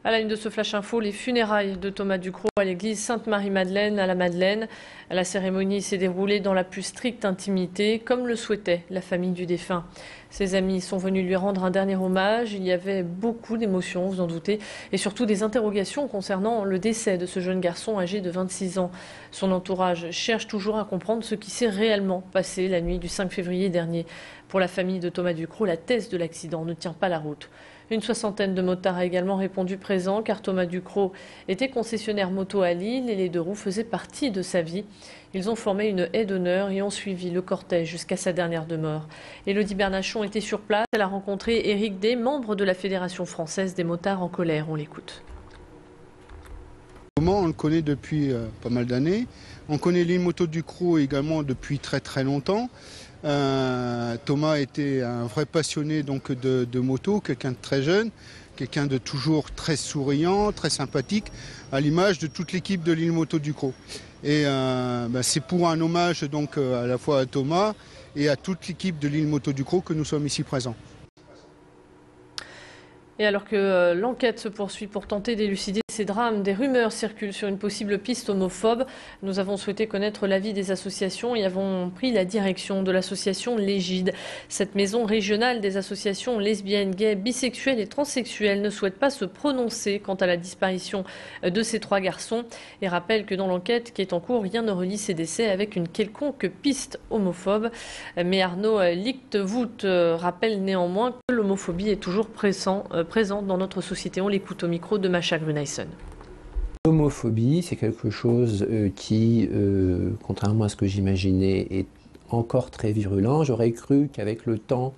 À la une de ce Flash Info, les funérailles de Thomas Ducrot à l'église Sainte-Marie-Madeleine à la Madeleine. La cérémonie s'est déroulée dans la plus stricte intimité, comme le souhaitait la famille du défunt. Ses amis sont venus lui rendre un dernier hommage. Il y avait beaucoup d'émotions, vous en doutez, et surtout des interrogations concernant le décès de ce jeune garçon âgé de 26 ans. Son entourage cherche toujours à comprendre ce qui s'est réellement passé la nuit du 5 février dernier. Pour la famille de Thomas Ducrot, la thèse de l'accident ne tient pas la route. Une soixantaine de motards a également répondu présent car Thomas Ducrot était concessionnaire moto à Lille et les deux roues faisaient partie de sa vie. Ils ont formé une haie d'honneur et ont suivi le cortège jusqu'à sa dernière demeure. Élodie Bernachon était sur place. Elle a rencontré Éric Day, membre de la Fédération française des motards en colère. On l'écoute. On le connaît depuis pas mal d'années. On connaît l'île moto Ducrot également depuis très très longtemps. Thomas était un vrai passionné donc de moto, quelqu'un de très jeune, quelqu'un de toujours très souriant, très sympathique, à l'image de toute l'équipe de l'île moto Ducrot. Et c'est pour un hommage donc à la fois à Thomas et à toute l'équipe de l'île moto Ducrot que nous sommes ici présents. Et alors que l'enquête se poursuit pour tenter d'élucider ces drames, des rumeurs circulent sur une possible piste homophobe. Nous avons souhaité connaître l'avis des associations et avons pris la direction de l'association Légide. Cette maison régionale des associations lesbiennes, gays, bisexuelles et transsexuelles ne souhaite pas se prononcer quant à la disparition de ces trois garçons et rappelle que dans l'enquête qui est en cours, rien ne relie ces décès avec une quelconque piste homophobe. Mais Arnaud Lichtvoet rappelle néanmoins que l'homophobie est toujours présente dans notre société. On l'écoute au micro de Macha Grunaisen. L'homophobie, c'est quelque chose qui, contrairement à ce que j'imaginais, est encore très virulent. J'aurais cru qu'avec le temps,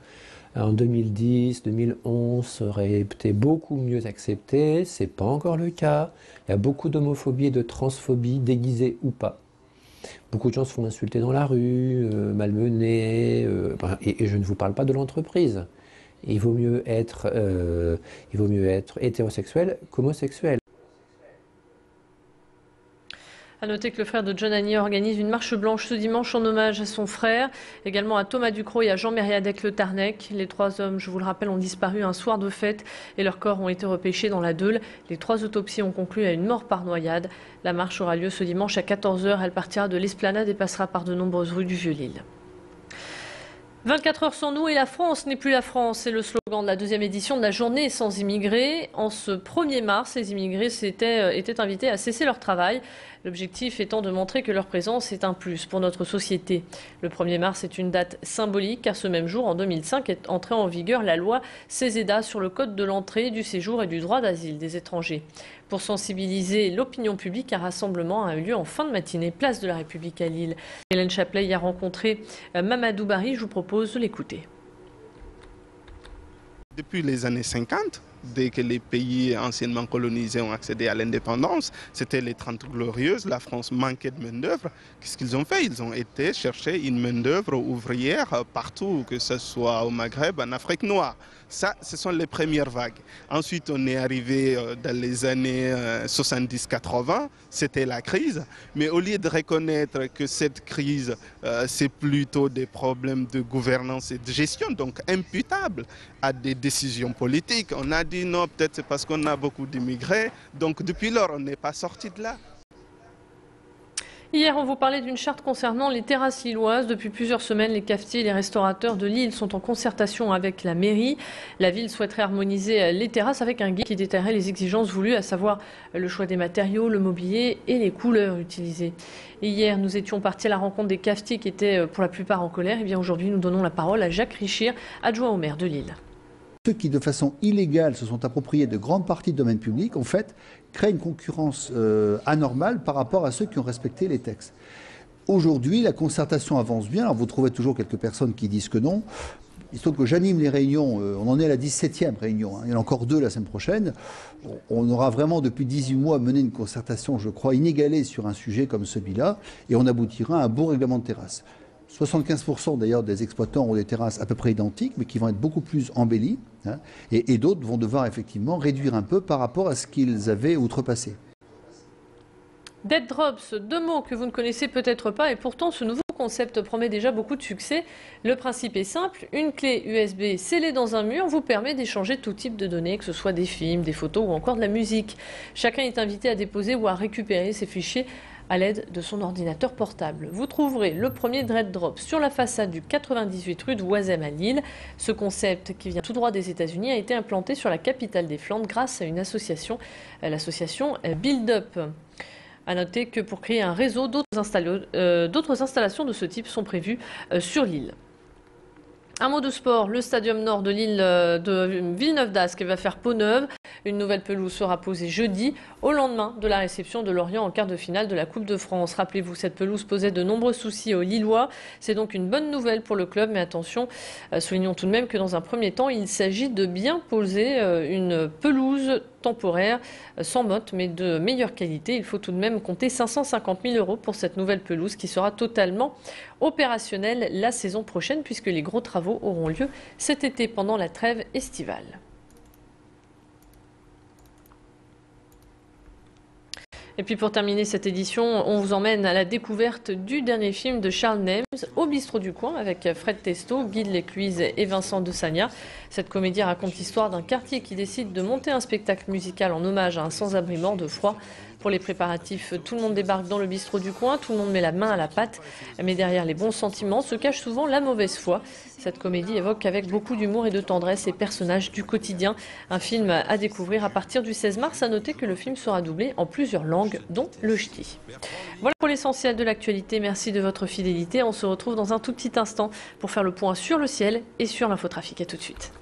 en 2010, 2011, ça aurait été beaucoup mieux accepté. C'est pas encore le cas. Il y a beaucoup d'homophobie et de transphobie, déguisée ou pas. Beaucoup de gens se font insulter dans la rue, malmenés, et je ne vous parle pas de l'entreprise. Il vaut mieux être hétérosexuel qu'homosexuel. A noter que le frère de John Agnier organise une marche blanche ce dimanche en hommage à son frère, également à Thomas Ducrot et à Jean Mériadec Le Tarnec. Les trois hommes, je vous le rappelle, ont disparu un soir de fête et leurs corps ont été repêchés dans la Deule. Les trois autopsies ont conclu à une mort par noyade. La marche aura lieu ce dimanche à 14 h. Elle partira de l'Esplanade et passera par de nombreuses rues du Vieux-Lille. 24 heures sans nous et la France n'est plus la France. C'est le slogan de la deuxième édition de la journée sans immigrés. En ce 1er mars, les immigrés étaient invités à cesser leur travail. L'objectif étant de montrer que leur présence est un plus pour notre société. Le 1er mars est une date symbolique car ce même jour, en 2005, est entrée en vigueur la loi CESEDA sur le code de l'entrée, du séjour et du droit d'asile des étrangers. Pour sensibiliser l'opinion publique, un rassemblement a eu lieu en fin de matinée, place de la République à Lille. Hélène Chaplet y a rencontré Mamadou Barry, je vous propose de l'écouter. Depuis les années 50, dès que les pays anciennement colonisés ont accédé à l'indépendance, c'était les 30 glorieuses, la France manquait de main-d'œuvre. Qu'est-ce qu'ils ont fait? Ils ont été chercher une main-d'œuvre ouvrière partout, que ce soit au Maghreb, en Afrique noire. Ça, ce sont les premières vagues. Ensuite, on est arrivé dans les années 70-80, c'était la crise. Mais au lieu de reconnaître que cette crise, c'est plutôt des problèmes de gouvernance et de gestion, donc imputables à des décisions politiques, on a dit non, peut-être c'est parce qu'on a beaucoup d'immigrés. Donc depuis lors, on n'est pas sorti de là. Hier, on vous parlait d'une charte concernant les terrasses lilloises. Depuis plusieurs semaines, les cafetiers et les restaurateurs de Lille sont en concertation avec la mairie. La ville souhaiterait harmoniser les terrasses avec un guide qui détaillerait les exigences voulues, à savoir le choix des matériaux, le mobilier et les couleurs utilisées. Et hier, nous étions partis à la rencontre des cafetiers qui étaient pour la plupart en colère. Et bien aujourd'hui, nous donnons la parole à Jacques Richir, adjoint au maire de Lille. Ceux qui, de façon illégale, se sont appropriés de grandes parties du domaine public, en fait, créent une concurrence anormale par rapport à ceux qui ont respecté les textes. Aujourd'hui, la concertation avance bien. Alors, vous trouvez toujours quelques personnes qui disent que non. Il se trouve que j'anime les réunions. On en est à la 17e réunion. Il y en a encore 2 la semaine prochaine. On aura vraiment, depuis 18 mois, mené une concertation, je crois, inégalée sur un sujet comme celui-là. Et on aboutira à un beau règlement de terrasse. 75% d'ailleurs des exploitants ont des terrasses à peu près identiques, mais qui vont être beaucoup plus embellies, hein, et d'autres vont devoir effectivement réduire un peu par rapport à ce qu'ils avaient outrepassé. Dead Drops, 2 mots que vous ne connaissez peut-être pas, et pourtant ce nouveau Le concept promet déjà beaucoup de succès. Le principe est simple, une clé USB scellée dans un mur vous permet d'échanger tout type de données, que ce soit des films, des photos ou encore de la musique. Chacun est invité à déposer ou à récupérer ses fichiers à l'aide de son ordinateur portable. Vous trouverez le premier Dread Drop sur la façade du 98 rue de Oisem à Lille. Ce concept, qui vient tout droit des États-Unis, a été implanté sur la capitale des Flandres grâce à une association, l'association Build Up. A noter que pour créer un réseau, d'autres installations de ce type sont prévues sur l'île. Un mot de sport, le stadium nord de l'île de Villeneuve-d'Ascq va faire peau neuve. Une nouvelle pelouse sera posée jeudi, au lendemain de la réception de Lorient en quart de finale de la Coupe de France. Rappelez-vous, cette pelouse posait de nombreux soucis aux Lillois. C'est donc une bonne nouvelle pour le club, mais attention, soulignons tout de même que dans un premier temps, il s'agit de bien poser une pelouse temporaire, sans motte, mais de meilleure qualité. Il faut tout de même compter 550 000 € pour cette nouvelle pelouse qui sera totalement opérationnelle la saison prochaine, puisque les gros travaux auront lieu cet été pendant la trêve estivale. Et puis pour terminer cette édition, on vous emmène à la découverte du dernier film de Charles Nèmes, Au bistrot du coin, avec Fred Testo, Guy de l'Écluise et Vincent de Sagna. Cette comédie raconte l'histoire d'un quartier qui décide de monter un spectacle musical en hommage à un sans-abri mort de froid. Pour les préparatifs, tout le monde débarque dans le bistrot du coin, tout le monde met la main à la pâte. Mais derrière les bons sentiments se cache souvent la mauvaise foi. Cette comédie évoque avec beaucoup d'humour et de tendresse les personnages du quotidien. Un film à découvrir à partir du 16 mars. À noter que le film sera doublé en plusieurs langues, dont le ch'ti. Voilà pour l'essentiel de l'actualité. Merci de votre fidélité. On se retrouve dans un tout petit instant pour faire le point sur le ciel et sur l'infotrafic. À tout de suite.